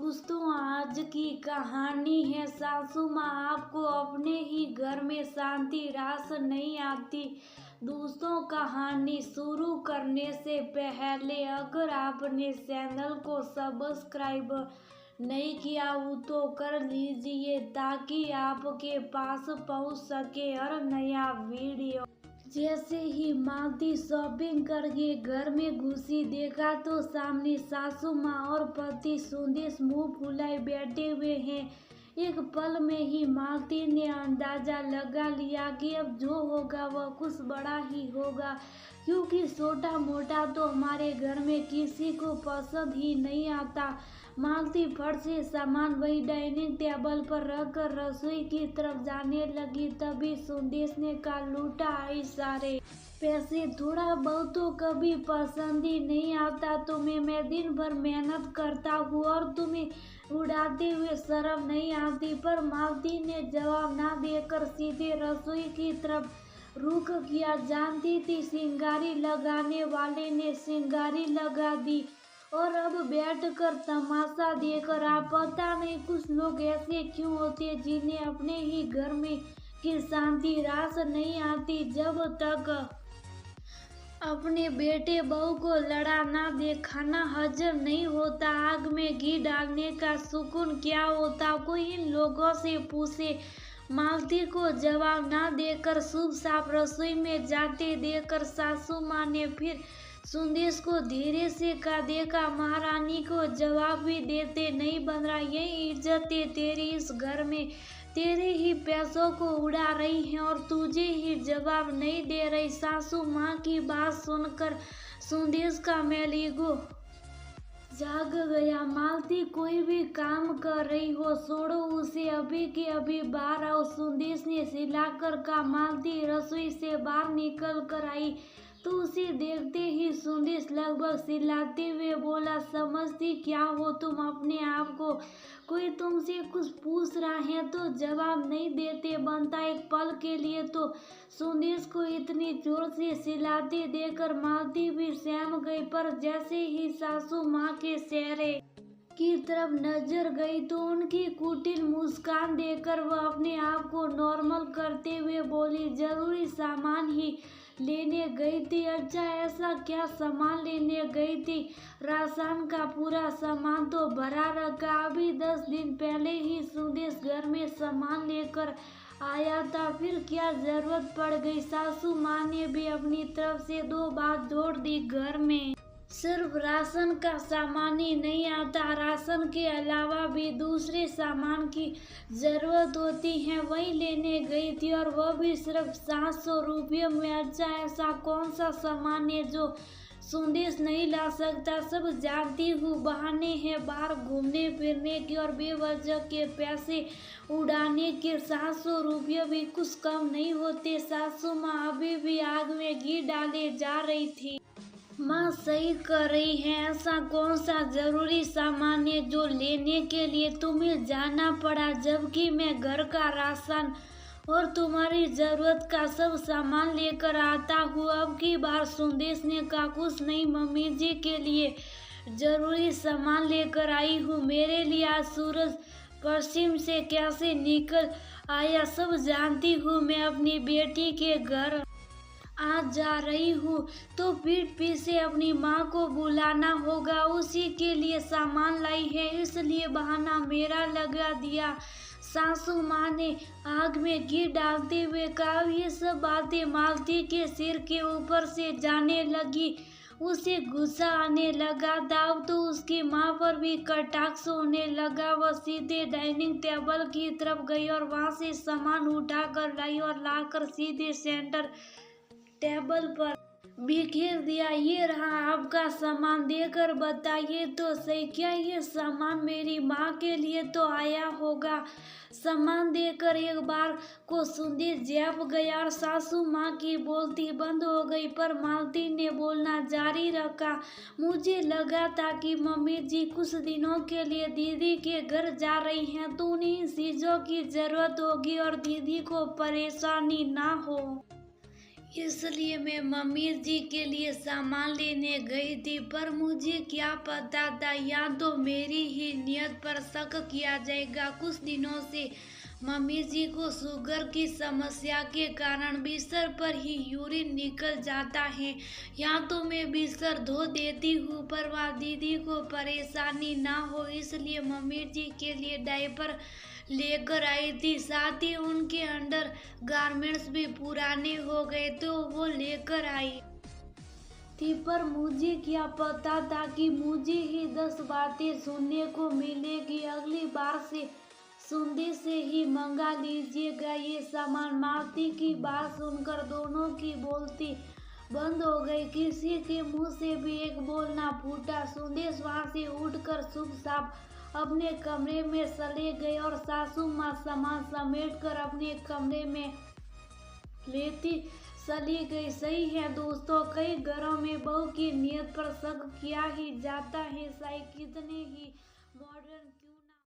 दोस्तों, आज की कहानी है सासू माँ आपको अपने ही घर में शांति रास नहीं आती। दोस्तों, कहानी शुरू करने से पहले अगर आपने चैनल को सब्सक्राइब नहीं किया हो तो कर लीजिए ताकि आपके पास पहुंच सके हर नया वीडियो। जैसे ही मालती शॉपिंग करके घर में घुसी, देखा तो सामने सासू माँ और पति सुदेश मुंह फुलाए बैठे हुए हैं। एक पल में ही मालती ने अंदाजा लगा लिया कि अब जो होगा वह कुछ बड़ा ही होगा, क्योंकि छोटा मोटा तो हमारे घर में किसी को पसंद ही नहीं आता। मालती फट से सामान वही डाइनिंग टेबल पर रखकर रसोई की तरफ जाने लगी। तभी सुदेश ने कहा, लूटा आई सारे पैसे, थोड़ा बहुत तो कभी पसंद ही नहीं आता तुम्हें। मैं दिन भर मेहनत करता हूँ और तुम्हें उड़ाते हुए शर्म नहीं आती। पर मालती ने जवाब ना देकर सीधे रसोई की तरफ रुख किया। जानती थी सिंगारी लगाने वाले ने सिंगारी लगा दी और अब बैठकर तमाशा देकर आप। पता नहीं कुछ लोग ऐसे क्यों होते जिन्हें अपने ही घर में की शांति रास नहीं आती। जब तक अपने बेटे बहू को लड़ा ना दे, खाना हजम नहीं होता। आग में घी डालने का सुकून क्या होता, कोई इन लोगों से पूछे। मालती को जवाब ना देकर शुभ साफ रसोई में जाते देकर सासू माँ ने फिर सुदेश को धीरे से कहा, देखा महारानी को जवाब भी देते नहीं बन रहा। यही इज्जत है तेरी इस घर में, तेरे ही पैसों को उड़ा रही है और तुझे ही जवाब नहीं दे रही। सासू माँ की बात सुनकर सुदेश का मेलीगो जाग गया। मालती कोई भी काम कर रही हो, छोड़ो उसे, अभी के अभी बाहर आओ। सुदेश ने चिल्लाकर कहा। मालती रसोई से बाहर निकल कर आई तो उसे देखते ही सुदेश लगभग चिल्लाते हुए बोला, समझती क्या हो तुम अपने आप को? कोई तुमसे कुछ पूछ रहा है तो जवाब नहीं देते बनता। एक पल के लिए तो सुदेश को इतनी जोर से चिल्लाते देखकर मालती भी सहम गई, पर जैसे ही सासू माँ के चेहरे की तरफ नजर गई तो उनकी कुटिल मुस्कान देखकर वह अपने आप को नॉर्मल करते हुए बोली, जरूरी सामान ही लेने गई थी। अच्छा, ऐसा क्या सामान लेने गई थी? राशन का पूरा सामान तो भरा रखा। अभी 10 दिन पहले ही सुदेश घर में सामान लेकर आया था, फिर क्या जरूरत पड़ गई? सासू माँ ने भी अपनी तरफ से 2 बात जोड़ दी। घर में सिर्फ राशन का सामान ही नहीं आता, राशन के अलावा भी दूसरे सामान की जरूरत होती है, वही लेने गई थी और वह भी सिर्फ 700 रुपये में। अच्छा, ऐसा कौन सा सामान है जो सुदेश नहीं ला सकता? सब जानती हूँ बहाने हैं बाहर घूमने फिरने के और बेवजह के पैसे उड़ाने के। 700 रुपये भी कुछ कम नहीं होते। सासू माँ अभी भी आग में घी डाले जा रही थी। माँ सही कर रही है, ऐसा कौन सा जरूरी सामान है जो लेने के लिए तुम्हें जाना पड़ा, जबकि मैं घर का राशन और तुम्हारी जरूरत का सब सामान लेकर आता हूँ। अब की बार सुदेश ने कहा, कुछ नहीं मम्मी जी के लिए जरूरी सामान लेकर आई हूँ। मेरे लिए आज सूरज पश्चिम से कैसे निकल आया सब जानती हूँ। मैं अपनी बेटी के घर आज जा रही हूँ तो पीठ पीछे अपनी माँ को बुलाना होगा, उसी के लिए सामान लाई है, इसलिए बहाना मेरा लगा दिया। सासू माँ ने आग में घी डालते हुए कहा। ये सब बातें मालती के सिर के ऊपर से जाने लगी। उसे गुस्सा आने लगा था। अब तो उसकी माँ पर भी कटाक्ष होने लगा। वह सीधे डाइनिंग टेबल की तरफ गई और वहां से सामान उठाकर लाई और लाकर सीधे सेंटर टेबल पर बिखेर दिया। ये रहा आपका सामान, देकर बताइए तो सही, क्या ये सामान मेरी माँ के लिए तो आया होगा? सामान देकर एक बार को सुदेश जैप गया और सासू माँ की बोलती बंद हो गई, पर मालती ने बोलना जारी रखा। मुझे लगा था कि मम्मी जी कुछ दिनों के लिए दीदी के घर जा रही हैं तो उन्हें इन चीजों की जरूरत होगी और दीदी को परेशानी ना हो, इसलिए मैं मम्मी जी के लिए सामान लेने गई थी, पर मुझे क्या पता था या तो मेरी ही नियत पर शक किया जाएगा। कुछ दिनों से मम्मी जी को शुगर की समस्या के कारण बिस्तर पर ही यूरिन निकल जाता है। या तो मैं बिस्तर धो देती हूँ, पर वह दीदी को परेशानी ना हो इसलिए मम्मी जी के लिए डायपर लेकर आई थी। साथ ही उनके अंडर गारमेंट्स भी पुराने हो गए तो वो लेकर आई थी, पर मुझे क्या पता था कि मुझे ही 10 बातें सुनने को मिलेगी। अगली बार से सुनते से ही मंगा लीजिएगा ये सामान। मालती की बात सुनकर दोनों की बोलती बंद हो गई। किसी के मुंह से भी एक बोल ना फूटा। सुंदेश वहां से उठकर शुभ साफ अपने कमरे में चले गए और सासू माँ सामान समेट कर अपने कमरे में लेती चली गई। सही है दोस्तों, कई घरों में बहू की नियत पर शक किया ही जाता है, चाहे कितने ही